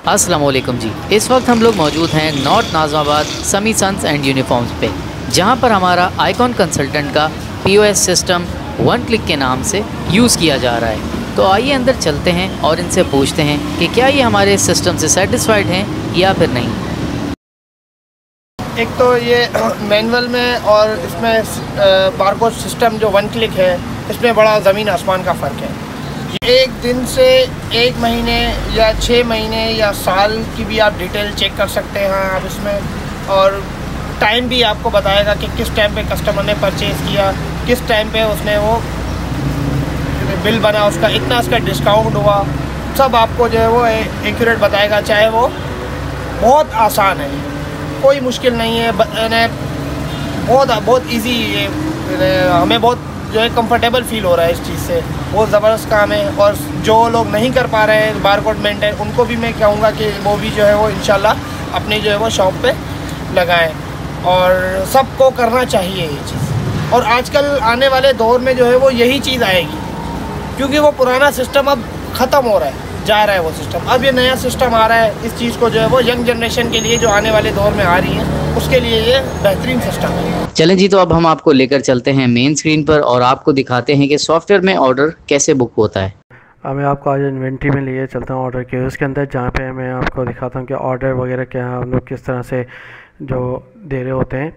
अस्सलाम वालेकुम जी। इस वक्त हम लोग मौजूद हैं नॉर्थ नाज़माबाद समी सन्स एंड यूनिफॉर्म्स पे, जहां पर हमारा आइकॉन कंसल्टेंट का पीओएस सिस्टम वन क्लिक के नाम से यूज़ किया जा रहा है। तो आइए अंदर चलते हैं और इनसे पूछते हैं कि क्या ये हमारे सिस्टम से सेटिस्फाइड हैं या फिर नहीं। एक तो ये मैनुअल में और इसमें बारकोड सिस्टम जो वन क्लिक है, इसमें बड़ा ज़मीन आसमान का फ़र्क है। एक दिन से एक महीने या 6 महीने या साल की भी आप डिटेल चेक कर सकते हैं आप इसमें, और टाइम भी आपको बताएगा कि किस टाइम पे कस्टमर ने परचेज़ किया, किस टाइम पे उसने वो बिल बना, उसका इतना उसका डिस्काउंट हुआ, सब आपको जो है वो एक्यूरेट बताएगा। चाहे वो बहुत आसान है, कोई मुश्किल नहीं है, बहुत इजी है। हमें बहुत जो है कंफर्टेबल फील हो रहा है इस चीज़ से, बहुत ज़बरदस्त काम है। और जो लोग नहीं कर पा रहे हैं बारकोड मेंटेन, उनको भी मैं कहूँगा कि वो भी जो है वो इंशाल्लाह अपनी जो है वो शॉप पे लगाएं, और सबको करना चाहिए ये चीज़। और आजकल आने वाले दौर में जो है वो यही चीज़ आएगी, क्योंकि वो पुराना सिस्टम अब ख़त्म हो रहा है, जा रहा है वो सिस्टम। अब ये नया सिस्टम आ रहा है। इस चीज़ को जो है वो यंग जनरेशन के लिए जो आने वाले दौर में आ रही है, उसके लिए ये बेहतरीन सिस्टम है। चलें जी, तो अब हम आपको लेकर चलते हैं मेन स्क्रीन पर और आपको दिखाते हैं कि सॉफ्टवेयर में ऑर्डर कैसे बुक होता है। अब मैं आपको आज इन्वेंट्री में लिए चलता हूँ ऑर्डर के उसके अंदर, जहाँ पे मैं आपको दिखाता हूँ कि ऑर्डर वगैरह क्या हम लोग किस तरह से जो दे रहे होते हैं।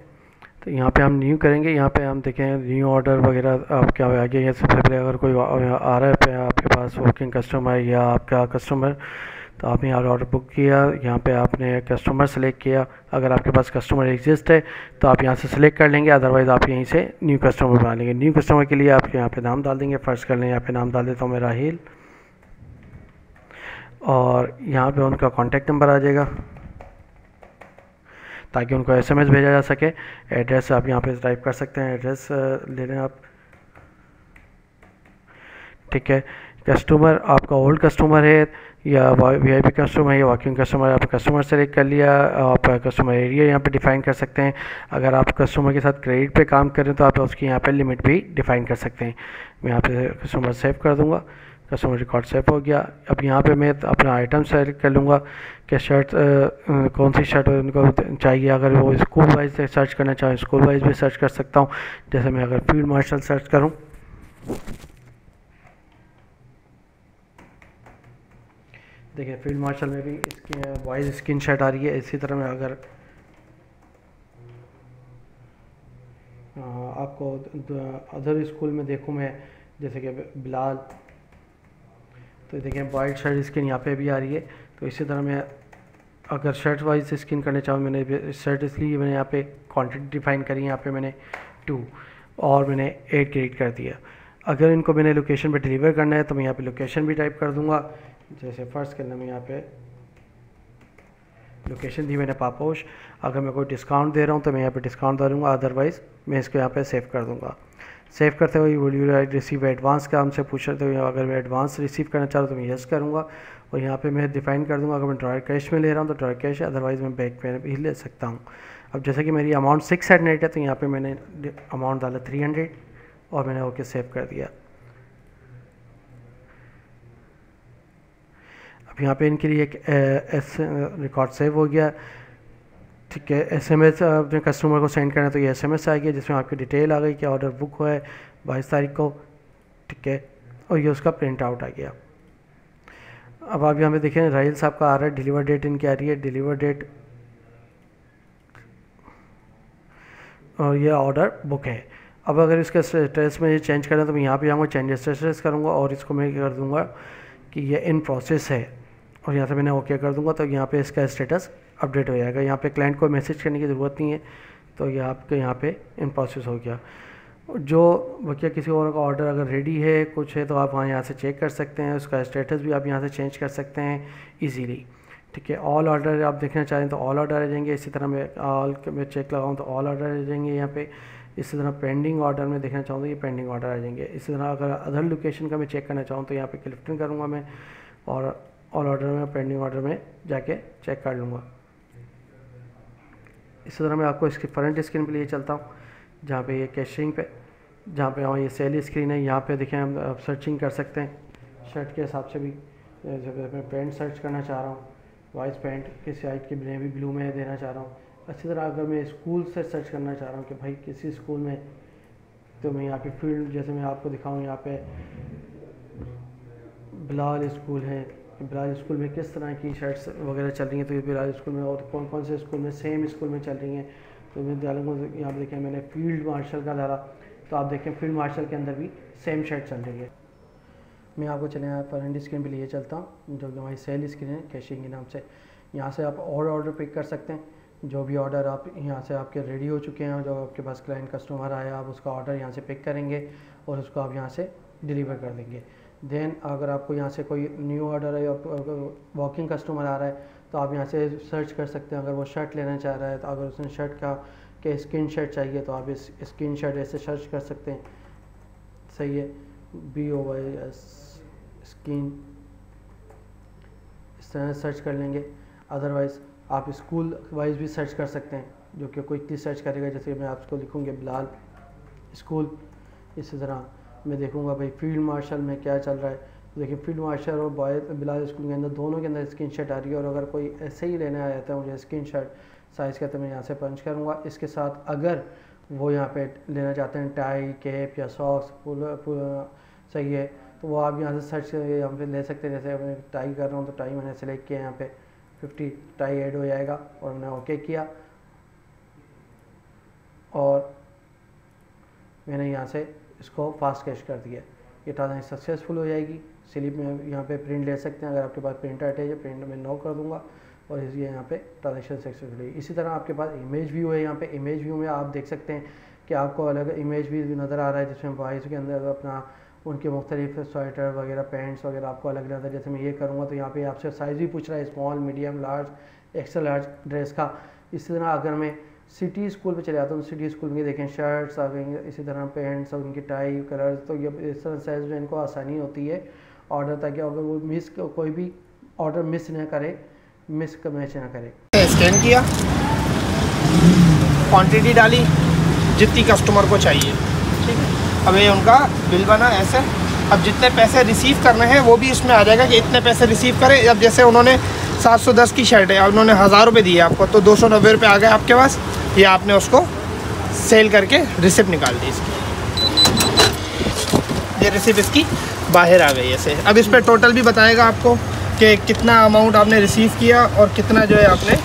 तो यहाँ पे हम न्यू करेंगे, यहाँ पे हम देखें न्यू ऑर्डर वगैरह आप क्या आगे है। सबसे पहले अगर कोई आ रहा है पे आपके पास वर्किंग कस्टमर या आपका कस्टमर, तो आपने यहाँ ऑर्डर बुक किया, यहाँ पे आपने कस्टमर सेलेक्ट किया। अगर आपके पास कस्टमर एग्जिस्ट है तो आप यहाँ से सिलेक्ट कर लेंगे, अदरवाइज़ आप यहीं से न्यू कस्टमर बना लेंगे। न्यू कस्टमर के लिए आप यहाँ पे नाम डाल देंगे। फ़र्ज़ कर लें यहाँ पे नाम डाल देता हूँ मैं राहिल, और यहाँ पे उनका कॉन्टैक्ट नंबर आ जाएगा ताकि उनको एसएमएस भेजा जा सके। एड्रेस आप यहाँ पे टाइप कर सकते हैं, एड्रेस ले लें आप, ठीक है। कस्टमर आपका ओल्ड कस्टमर है या वीआईपी कस्टमर है या वर्किंग कस्टमर, आप कस्टमर सेलेक्ट कर लिया। आप कस्टमर एरिया यहाँ पे डिफ़ाइन कर सकते हैं। अगर आप कस्टमर के साथ क्रेडिट पे काम कर रहे हैं तो आप उसकी यहाँ पे लिमिट भी डिफ़ाइन कर सकते हैं। मैं यहाँ पे कस्टमर सेव कर दूँगा, कस्टमर रिकॉर्ड सेव हो गया। अब यहाँ पे मैं अपना आइटम सेलेक्ट कर लूँगा कि शर्ट कौन सी शर्ट उनको चाहिए। अगर वो स्कूल वाइज से सर्च करना चाहें, स्कूल वाइज भी सर्च कर सकता हूँ। जैसे मैं अगर फील्ड मार्शल सर्च करूँ, देखिए फील्ड मार्शल में भी इसकी बॉयज़ स्किन शर्ट आ रही है। इसी तरह मैं अगर आपको अदर स्कूल में देखूँ मैं, जैसे कि बिलाल, तो देखें बॉयज़ शर्ट स्किन यहाँ पे भी आ रही है। तो इसी तरह मैं अगर शर्ट वाइज स्किन करना चाहूँ, मैंने शर्ट इसलिए मैंने यहाँ पे क्वांटिटी डिफाइन करी, यहाँ पे मैंने 2 और मैंने 8 क्रिएट कर दिया। अगर इनको मैंने लोकेशन पे डिलीवर करना है तो मैं यहाँ पे लोकेशन भी टाइप कर दूँगा। जैसे फ़र्स्ट करना मैं यहाँ पे लोकेशन दी मैंने पापोश। अगर मैं कोई डिस्काउंट दे रहा हूँ तो मैं यहाँ पे डिस्काउंट डालूँगा, अदरवाइज़ मैं इसको यहाँ पे सेव कर दूँगा। सेव करते हुए विल यू रिसीव एडवांस का हमसे पूछ रहे थे। अगर मैं एडवांस रिसीव करना चाह रहा हूँ तो मैं यस करूँगा, और यहाँ पे मैं डिफ़ाइन कर दूँगा अगर मैं ड्रॉयर कैश में ले रहा हूँ तो ड्रॉयर कैश है, अदरवाइज़ मैं बैंक पे भी ले सकता हूँ। अब जैसे कि मेरी अमाउंट 600 है तो यहाँ पे मैंने अमाउंट डाला 300 और मैंने ओके सेव कर दिया। अब यहाँ पे इनके लिए एक रिकॉर्ड सेव हो गया, ठीक है। एसएमएस अपने कस्टमर को सेंड करना है तो ये एसएमएस आ गया जिसमें आपकी डिटेल आ गई कि ऑर्डर बुक हुआ है 22 तारीख को, ठीक है, और ये उसका प्रिंट आउट आ गया। अब आप यहाँ पे देखें राहिल साहब का आ रहा है, डिलीवर डेट इनकी आ रही है, डिलीवर डेट, और ये ऑर्डर बुक है। अब अगर इसका स्टेटस में ये चेंज करना है तो मैं यहाँ पे आऊँगा, चेंज स्टेटस करूँगा और इसको मैं कर दूँगा कि ये इन प्रोसेस है, और यहाँ से मैंने ओके कर दूँगा तो यहाँ पे इसका स्टेटस अपडेट हो जाएगा। यहाँ पे क्लाइंट को मैसेज करने की ज़रूरत नहीं है, तो ये आपके यहाँ पे इन प्रोसेस हो गया। जो बकिया किसी और का ऑर्डर अगर रेडी है कुछ है तो आप वहाँ यहाँ से चेक कर सकते हैं, उसका स्टेटस भी आप यहाँ से चेंज कर सकते हैं ईजीली, ठीक है। ऑल ऑर्डर आप देखना चाहें तो ऑल ऑर्डर आ जाएंगे। इसी तरह मैं ऑल में चेक लगाऊँ तो ऑल ऑर्डर आ जाएंगे यहाँ पे। इसी तरह पेंडिंग ऑर्डर में देखना चाहूँ तो ये पेंडिंग ऑर्डर आ जाएंगे। इसी तरह अगर अदर लोकेशन का मैं चेक करना चाहूँ तो यहाँ पे क्लिफ्टन करूँगा मैं, और ऑल ऑर्डर में पेंडिंग ऑर्डर में जाके चेक कर लूँगा। इसी तरह मैं आपको इसकी फ्रंट स्क्रीन पे लिए चलता हूँ, जहाँ पे ये कैशिंग पे, जहाँ पे ये सेल स्क्रीन है। यहाँ पे देखें हम सर्चिंग कर सकते हैं शर्ट के हिसाब से भी। जब मैं पैंट सर्च करना चाह रहा हूँ वाइस पैंट किसी साइड की नेवी ब्लू में देना चाह रहा हूँ। अच्छी तरह अगर मैं स्कूल से सर्च करना चाह रहा हूँ कि भाई किसी स्कूल में, तो मैं यहाँ पे फील्ड, जैसे मैं आपको दिखाऊँ यहाँ पे बिलाल स्कूल है, बिलाल स्कूल में किस तरह की शर्ट्स वगैरह चल रही हैं, तो ये बिलाल स्कूल में और कौन कौन से स्कूल में सेम स्कूल में चल रही हैं। तो मैं डालूंगा, यहाँ पे देखें मैंने फील्ड मार्शल का डाला, तो आप देखें फील्ड मार्शल के अंदर भी सेम शर्ट चल रही है। मैं आपको चले यहाँ पर फ्रंट स्क्रीन पे लिए चलता हूँ, जो कि हमारी सेल स्क्रीन है कैशिंग के नाम से। यहाँ से आप और ऑर्डर पिक कर सकते हैं, जो भी ऑर्डर आप यहाँ से आपके रेडी हो चुके हैं, जो आपके पास क्लाइंट कस्टमर आया, आप उसका ऑर्डर यहाँ से पिक करेंगे और उसको आप यहाँ से डिलीवर कर देंगे। देन अगर आपको यहाँ से कोई न्यू ऑर्डर है या वॉकिंग कस्टमर आ रहा है, तो आप यहाँ से सर्च कर सकते हैं। अगर वो शर्ट लेना चाह रहा है, तो अगर उसने शर्ट का के स्किन शर्ट चाहिए, तो आप इस स्किन शर्ट ऐसे सर्च कर सकते हैं। सही है, BOYS स्किन, इस तरह सर्च कर लेंगे। अदरवाइज़ आप स्कूल वाइज भी सर्च कर सकते हैं, जो कि क्विकली सर्च करेगा। जैसे मैं आपको लिखूँगी बिलाल स्कूल, इसी तरह मैं देखूँगा भाई फील्ड मार्शल में क्या चल रहा है। तो देखिए फील्ड मार्शल और बॉय बिलाल स्कूल के अंदर दोनों के अंदर स्किन शर्ट आ रही है। और अगर कोई ऐसे ही लेने आया था मुझे स्किन शर्ट साइज़ का, तो मैं यहाँ से पंच करूँगा। इसके साथ अगर वो यहाँ पे लेना चाहते हैं टाई, कैप या सॉक्स, सही है, तो वो आप यहाँ से सर्च करके यहाँ पे ले सकते हैं। जैसे मैं टाई कर रहा हूँ, तो टाई मैंने सेलेक्ट किया, यहाँ पे 50 टाई ऐड हो जाएगा और मैंने ओके किया और मैंने यहाँ से इसको फास्ट कैश कर दिया। ये ट्रांजेक्शन सक्सेसफुल हो जाएगी। स्लिप में यहाँ पे प्रिंट ले सकते हैं, अगर आपके पास प्रिंटर अटैच है, प्रिंट में नो कर दूँगा और इसलिए यहाँ पे ट्रांजेक्शन सक्सेसफुल है। इसी तरह आपके पास इमेज व्यू है। यहाँ पे इमेज व्यू में आप देख सकते हैं कि आपको अलग इमेज व्यू नज़र आ रहा है, जिसमें बॉयज़ के अंदर अपना उनके मुख्तलिफ स्वेटर वगैरह, पैंट्स वगैरह आपको अलग नज़र। जैसे मैं ये करूँगा तो यहाँ पे आपसे साइज़ भी पूछ रहा है, small, medium, large, extra large dress का। इसी तरह अगर मैं सिटी स्कूल पे चले जाता हूँ, सिटी स्कूल में देखें शर्ट्स आ गई, इसी तरह पैंट्स और उनकी टाई, कलर्स, तो ये इस तरह साइज़ में इनको आसानी होती है ऑर्डर, ताकि अगर वो कोई भी ऑर्डर मिस ना करे, मैच ना करे। स्कैन किया, क्वांटिटी डाली जितनी कस्टमर को चाहिए, ठीक है। अब ये उनका बिल बना ऐसे। अब जितने पैसे रिसीव करने हैं वो भी इसमें आ जाएगा कि इतने पैसे रिसीव करें। अब जैसे उन्होंने 710 की शर्ट है, उन्होंने 1000 रुपये दिए आपको, तो 290 रुपये आ गए आपके पास। ये आपने उसको सेल करके रिसिप्ट निकाल दी इसकी, ये रिसिप्ट इसकी बाहर आ गई ऐसे। अब इस पर टोटल भी बताएगा आपको कि कितना अमाउंट आपने रिसीव किया और कितना जो है आपने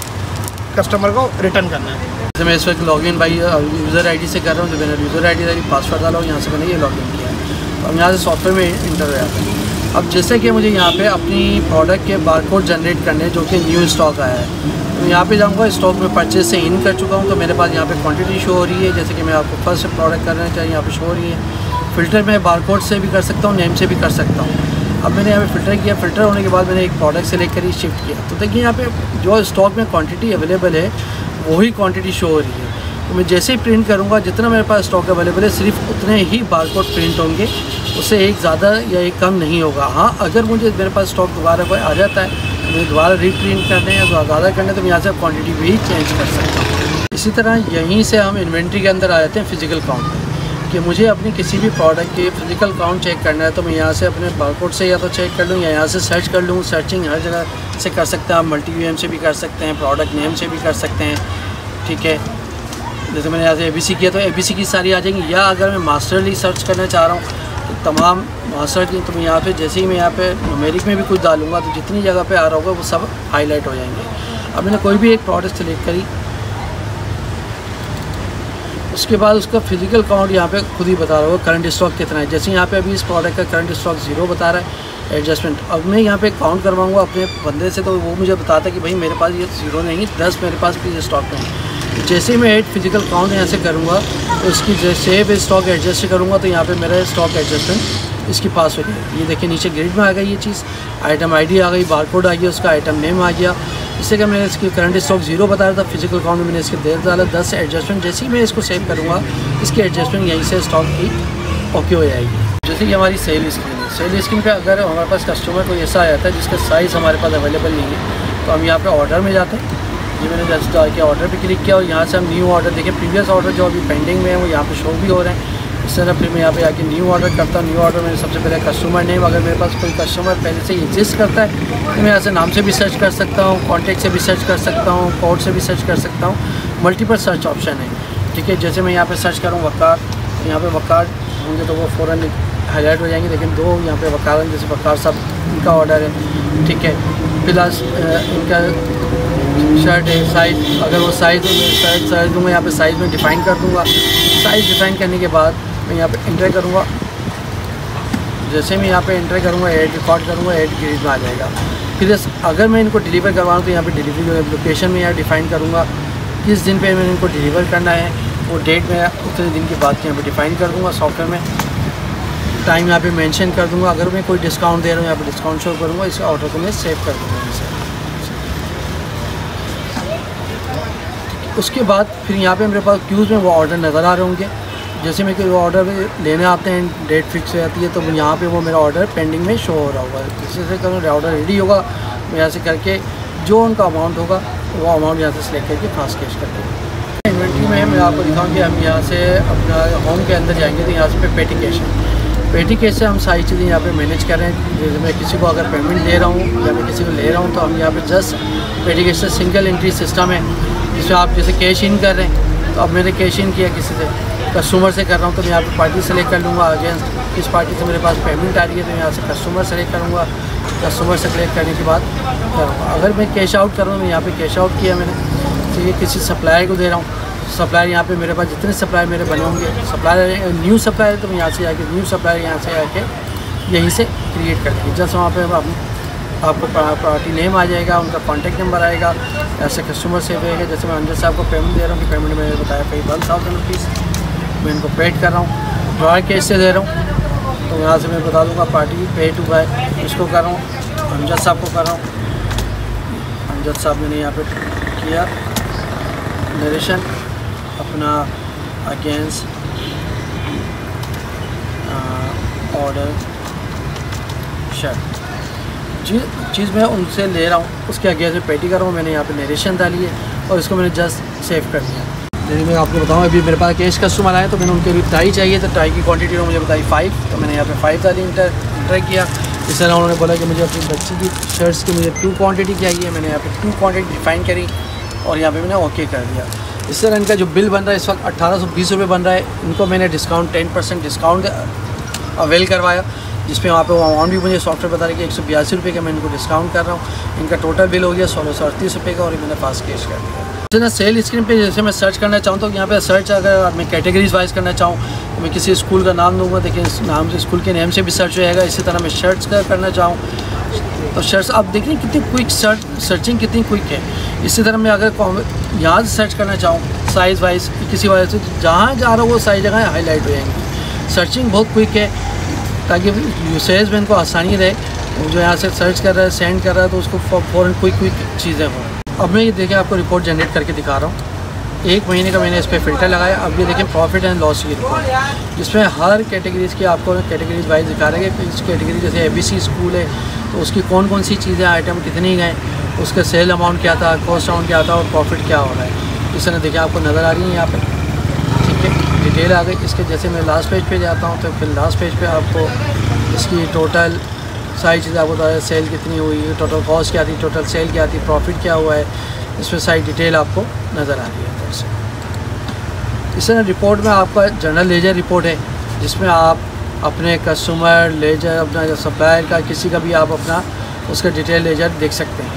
कस्टमर को रिटर्न करना है। जैसे मैं इस वक्त लॉगिन भाई यूज़र आईडी से कर रहा हूँ, तो मैंने यूज़र आईडी पासवर्ड डाला हूँ, यहाँ से मैंने ये लॉगिन किया है। अब यहाँ से सॉफ्टवेयर में इंटर हो जाता है। अब जैसे कि मुझे यहाँ पे अपनी प्रोडक्ट के बारकोड जनरेट करने, जो कि न्यू स्टॉक आया है, तो यहाँ पे जाऊँगा, स्टॉक में परचेज से इन कर चुका हूँ, तो मेरे पास यहाँ पे क्वांटिटी शो हो रही है। जैसे कि मैं आपको फर्स्ट प्रोडक्ट करना चाहिए, यहाँ पे शो हो रही है। फ़िल्टर में बारकोड से भी कर सकता हूँ, नेम से भी कर सकता हूँ। अब मैंने यहाँ पे फ़िल्टर किया, फ़िल्टर होने के बाद मैंने एक प्रोडक्ट सेलेक्ट करी, शिफ्ट किया, तो देखिए यहाँ पे जो स्टॉक में क्वांटिटी अवेलेबल है वही क्वांटिटी शो हो रही है। तो मैं जैसे ही प्रिंट करूँगा, जितना मेरे पास स्टॉक अवेलेबल है, सिर्फ उतने ही बारकोड प्रिंट होंगे, उससे एक ज़्यादा या एक कम नहीं होगा। हाँ, अगर मुझे मेरे पास स्टॉक दोबारा कोई आ जाता है, तो मुझे दोबारा रीप्रिंट करने या ज़्यादा करने, तो मैं यहाँ से क्वांटिटी भी चेंज कर सकता हूँ। इसी तरह यहीं से हम इन्वेंट्री के अंदर आ जाते हैं फिज़िकल काउंट कि मुझे अपनी किसी भी प्रोडक्ट के फिज़िकल काउंट चेक करना है, तो मैं यहाँ से अपने बारकोड से या तो चेक कर लूँ या यहाँ से सर्च कर लूँ। सर्चिंग हर जगह से कर सकते हैं आप, मल्टी-यूएम से भी कर सकते हैं, प्रोडक्ट नेम से भी कर सकते हैं, ठीक है। जैसे मैंने यहाँ से ABC किया, तो ABC की सारी आ जाएंगी। या अगर मैं मास्टरली सर्च करना चाह रहा हूँ, तो तमाम मास्टर की, तो मैं यहाँ पे जैसे ही मैं यहाँ पे न्यूमेरिक में भी कुछ डालूंगा, तो जितनी जगह पे आ रहा होगा वो सब हाईलाइट हो जाएंगे। अब मैंने कोई भी एक प्रोडक्ट सेलेक्ट करी, उसके बाद उसका फिज़िकल काउंट यहाँ पे खुद ही बता रहा होगा करंट स्टॉक कितना है। जैसे यहाँ पे अभी इस प्रोडक्ट का करंट स्टॉक 0 बता रहा है, एडजस्टमेंट। अब मैं यहाँ पे काउंट करवाऊँगा अपने बंदे से, तो वो मुझे बताता है कि भाई मेरे पास ये 0 नहीं, 10 मेरे पास भी स्टॉक में है। जैसे ही मैं ऐड फिज़िकल काउंट यहाँ से करूँगा, तो इसकी सेव स्टॉक एडजस्ट करूँगा, तो यहाँ पे मेरा स्टॉक एडजस्टमेंट इसकी पास हो गई। ये देखिए नीचे ग्रिड में आ गई ये चीज़, आइटम आईडी आ गई, बारकोड आ गया, उसका आइटम नेम आ गया। इससे क्या मैंने इसकी करंट स्टॉक 0 बताया था, फिज़िकल काउंट में मैंने इसके देर डाला 10 एडजस्टमेंट। जैसे ही मैं इसको सेव करूँगा, इसकी एडजस्टमेंट यहीं से स्टॉक की ओके हो जाएगी। जैसे कि हमारी सेल स्क्रीन है, सेल स्क्रीन पे अगर हमारे पास कस्टमर कोई ऐसा आ जाता है जिसका साइज़ हमारे पास अवेलेबल नहीं है, तो हम यहाँ पे ऑर्डर में जाते हैं। ये मैंने जस्ट ऑर्डर पे क्लिक किया और यहाँ से हम न्यू ऑर्डर देखें, प्रीवियस ऑर्डर जो अभी पेंडिंग में है वो यहाँ पे शो भी हो रहे हैं। इस तरह फिर मैं यहाँ पे आके न्यू ऑर्डर करता हूँ। न्यू ऑर्डर में सबसे पहले कस्टमर नेम, अगर मेरे पास कोई कस्टमर पहले से एग्जिस्ट करता है तो मैं यहाँ से नाम से भी सर्च कर सकता हूँ, कॉन्टैक्ट से भी सर्च कर सकता हूँ, कोड से भी सर्च कर सकता हूँ। मल्टीपल सर्च ऑप्शन है, ठीक है। जैसे मैं यहाँ पे सर्च करूँ वक़ार, यहाँ पे वक़ार होंगे तो वो फ़ौरन हाईलाइट हो जाएंगे, लेकिन दो यहाँ पे वक़ार, जैसे वक़ार साहब इनका ऑर्डर है, ठीक है। प्लस इनका शर्ट है, साइज़, अगर वो साइज़ साइज़ दूँगा, यहाँ पे साइज़ में डिफ़ाइन कर दूँगा। साइज़ डिफ़ाइन करने के बाद मैं यहाँ पे एंटर करूँगा। जैसे मैं यहाँ पे एंटर करूँगा, ऐड रिकॉर्ड करूँगा, ऐड ग्रीज में आ जाएगा। फिर अगर मैं इनको डिलीवर करवाऊँ तो यहाँ पे डिलीवरी लोकेशन में यहाँ डिफ़ाइन करूँगा, किस दिन पे मैंने इनको डिलीवर करना है, वो डेट में उतने दिन के बाद यहाँ पे डिफ़ाइन कर दूँगा सॉफ्टवेयर में। टाइम यहाँ पे मेंशन कर दूँगा। अगर मैं कोई डिस्काउंट दे रहा हूँ यहाँ पे डिस्काउंट शो करूँगा। इस ऑर्डर को मैं सेव कर दूँगा इसे। उसके बाद फिर यहाँ पे मेरे पास क्यूज़ में वो ऑर्डर नज़र आ रहे होंगे। जैसे मैं कोई ऑर्डर लेने आते हैं, डेट फिक्स हो जाती है, तो यहाँ पे वो मेरा ऑर्डर पेंडिंग में शो हो रहा होगा। जैसे से करूँ ऑर्डर रेडी होगा, मैं यहाँ से करके जो उनका अमाउंट होगा वो अमाउंट यहाँ से सिलेक्ट करके फास्ट कैश कर दूँगा। इन्वेंट्री में मैं आपको दिखाऊँ कि हम यहाँ से अपना होम के अंदर जाएंगे तो यहाँ से पेटी कैश है। पेटी कैश से हम सारी चीज़ें यहाँ पे मैनेज कर रहे हैं। जैसे मैं किसी को अगर पेमेंट दे रहा हूँ या मैं किसी को ले रहा हूँ तो हम यहाँ पे जस्ट पेटी कैश से सिंगल एंट्री सिस्टम है, जिसमें आप जैसे कैश इन कर रहे हैं तो अब मैंने कैश इन किया, किसी से कस्टमर से कर रहा हूँ तो मैं यहाँ पे पार्टी सेलेक्ट कर लूँगा। अगेंस्ट किस पार्टी से मेरे पास पेमेंट आ रही है तो यहाँ से कस्टमर सेलेक्ट करूँगा। कस्टमर से सेलेक्ट करने के बाद करूँगा। अगर मैं कैश आउट कर रहा हूँ, मैं यहाँ पे कैश आउट किया मैंने, तो ये किसी सप्लायर को दे रहा हूँ। सप्लायर यहाँ पे मेरे पास जितने सप्लायर मेरे बने होंगे, सप्लायर न्यू सप्लायर, तो मैं यहाँ से आके न्यू सप्लायर यहाँ से आके यहीं से क्रिएट कर देंगे। जस्ट वहाँ पे आपको पार्टी नेम आ जाएगा, उनका कॉन्टैक्ट नंबर आएगा, ऐसे कस्टमर सेव रहेगा। जैसे मैं अंदर साहब को पेमेंट दे रहा हूँ कि पेमेंट मैंने बताया कहीं 12,000 रुपीज़ मैं इनको पेड कर रहा हूँ, ड्रॉ कैश से दे रहा हूँ। तो यहाँ से मैं बता दूँगा पार्टी पे टू बाय इसको कर रहा हूँ, अमजद साहब को कर रहा हूँ। अमजद साहब मैंने यहाँ पे किया नरेशन अपना अगेंस्ट ऑर्डर शर्ट, जिस चीज़ मैं उनसे ले रहा हूँ उसके अगेंस्ट में पेटी कर रहा हूँ। मैंने यहाँ पे नरेशन डाली है और इसको मैंने जस्ट सेव कर दिया। जैसे मैं आपको बताऊँ, अभी मेरे पास कैश कस्टमर आए तो मैंने उनके लिए टाई चाहिए, तो टाई की क्वांटिटी मुझे बताई 5, तो मैंने यहाँ पे 5 डाली, इंटर किया। इस तरह उन्होंने बोला कि मुझे अपनी बच्ची की शर्ट्स की मुझे 2 क्वांटिटी चाहिए, मैंने यहाँ पे 2 क्वांटिटी डिफाइन करी और यहाँ पे मैंने ओके कर दिया। इस तरह इनका जो बिल बन रहा है इस वक्त 1820 रुपये बन रहा है। इनको मैंने डिस्काउंट 10% डिस्काउंट अवेल करवाया, जिसमें वहाँ पे वो अमाउंट भी मुझे सॉफ्टवेयर बता रही कि 182 रुपये का मैं इनको डिस्काउंट कर रहा हूँ। इनका टोटल बिल हो गया 1638 रुपये का और मैंने फास्ट कैश कर दिया। जैसे ना सेल स्क्रीन पे जैसे मैं सर्च करना चाहूँ तो यहाँ पे सर्च अगर मैं कैटेगरीज वाइज करना चाहूँ तो मैं किसी स्कूल का नाम दूँगा, देखिए इस नाम से स्कूल के नेम से भी सर्च हो जाएगा। इसी तरह मैं शर्ट्स का करना चाहूँ तो शर्ट्स आप देखिए कितनी क्विक सर्चिंग कितनी क्विक है। इसी तरह मैं अगर यहाँ से सर्च करना चाहूँ साइज़ वाइज किसी वजह से जहाँ जा रहा हूँ वो सारी जगह हाईलाइट हो जाएंगी। सर्चिंग बहुत क्विक है ताकि यूसेज में इनको आसानी रहे। जो यहाँ से सर्च कर रहा है, सेंड कर रहा है तो उसको फ़ौरन क्विक चीज़ें हों। अब मैं ये देखें आपको रिपोर्ट जनरेट करके दिखा रहा हूँ। 1 महीने का मैंने इस पर फ़िल्टर लगाया। अब ये देखें प्रॉफिट एंड लॉस की रिपोर्ट, जिसमें हर कैटेगरीज़ की आपको कैटेगरीज वाइज दिखा रहे हैं कि इस कैटेगरी जैसे ABC स्कूल है तो उसकी कौन कौन सी चीज़ें आइटम कितनी गए, उसका सेल अमाउंट क्या था, कॉस्ट अमाउंट क्या था और प्रॉफिट क्या हो रहा है। इस तरह देखिए आपको नज़र आ रही है यहाँ पर, ठीक है, डिटेल आ गई। इसके जैसे मैं लास्ट पेज पे जाता हूँ तो फिर लास्ट पेज पे आपको इसकी टोटल सारी चीज़ें आपको बता रहे, सेल कितनी हुई, टोटल कॉस्ट क्या थी, टोटल सेल क्या थी, प्रॉफिट क्या हुआ है, इसमें सारी डिटेल आपको नज़र आ रही है अंदर से। इस तरह रिपोर्ट में आपका जनरल लेजर रिपोर्ट है, जिसमें आप अपने कस्टमर लेजर, अपना सप्लायर का किसी का भी आप अपना उसका डिटेल लेजर देख सकते हैं।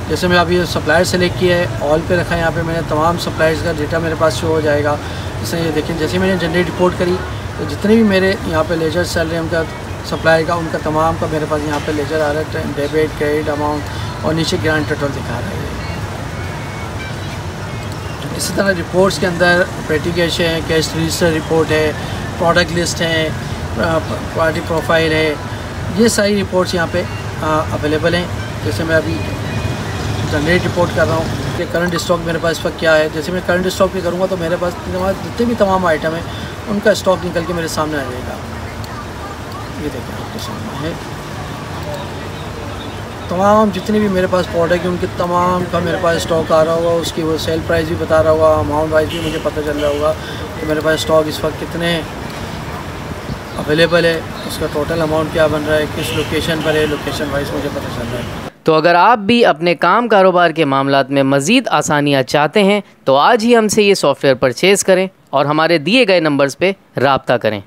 जैसे मैं अभी सप्लायर सेलेक्ट किया है, ऑल पे रखा है, यहाँ पे मैंने तमाम सप्लायर्स का डेटा मेरे पास शो हो जाएगा। इसमें ये देखें जैसे मैंने जनरेट रिपोर्ट करी तो जितने भी मेरे यहाँ पे लेजर चल रहे हैं उनका सप्लाई का उनका तमाम का मेरे पास यहाँ पे लेजर आ रहा है, डेबिट क्रेडिट अमाउंट और नीचे ग्रांड टोटल दिखा रहा है। इसी तरह रिपोर्ट्स के अंदर पेटी कैश है, कैश रजिस्टर रिपोर्ट है, प्रोडक्ट लिस्ट है, पार्टी प्रोफाइल है, ये सारी रिपोर्ट्स यहाँ पे अवेलेबल हैं। जैसे मैं अभी जनरेट रिपोर्ट कर रहा हूँ कि करंट स्टॉक मेरे पास इस वक्त क्या है। जैसे मैं करंट स्टॉक पे करूँगा तो मेरे पास जितने भी तमाम आइटम है उनका स्टॉक निकल के मेरे सामने आ जाएगा। ये देखिए आपके सामने है तमाम जितने भी मेरे पास प्रोडक्ट है उनके तमाम का मेरे पास स्टॉक आ रहा होगा, उसकी वो सेल प्राइस भी बता रहा होगा, अमाउंट वाइज भी मुझे पता चल रहा होगा कि मेरे पास स्टॉक इस वक्त कितने हैं। अवेलेबल है, उसका टोटल अमाउंट क्या बन रहा है, किस लोकेशन पर है, लोकेशन वाइज मुझे पता चल रहा है। तो अगर आप भी अपने काम कारोबार के मामलात में मज़ीद आसानियाँ चाहते हैं तो आज ही हमसे ये सॉफ्टवेयर परचेज़ करें और हमारे दिए गए नंबर्स पे राब्ता करें।